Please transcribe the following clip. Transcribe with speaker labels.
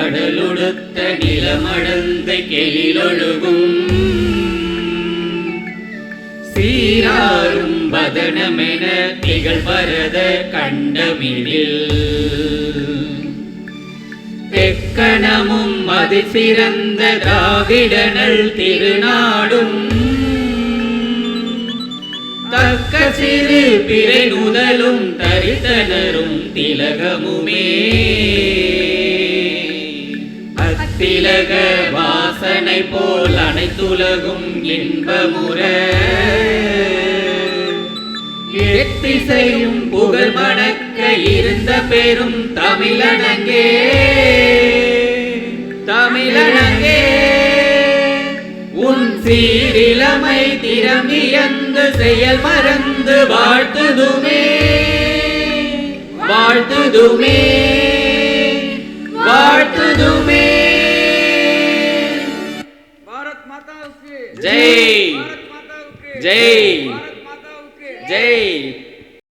Speaker 1: கடலுடுத்த நிலமடந்த கெளிலொழுகும் சீராரும் வதனமென திகழ் பரத கண்டமிழில் தெக்கணமும் மதி சிறந்த திராவிடனல் திருநாடும் தக்க சிறு பிறை நுதலும் தரித்தனரும் திலகமுமே அத்திலக வாசனை போல் அனைத்துலகும் இன்பமுற எத்திசையும் புகழ் மணக்க இருந்த பெரும் தமிழனங்கே தமிழனங்கே உன் சீரிலமை திறமியந்து செயல் மறந்து வாழ்த்துதுமே வாழ்த்துதுமே வாழ்த்துதுமே.
Speaker 2: பாரத் மாதா கி
Speaker 1: ஜெய்
Speaker 2: பாரத் மாதா கி
Speaker 1: ஜெய்
Speaker 2: பாரத் மாதா கி
Speaker 1: ஜெய்.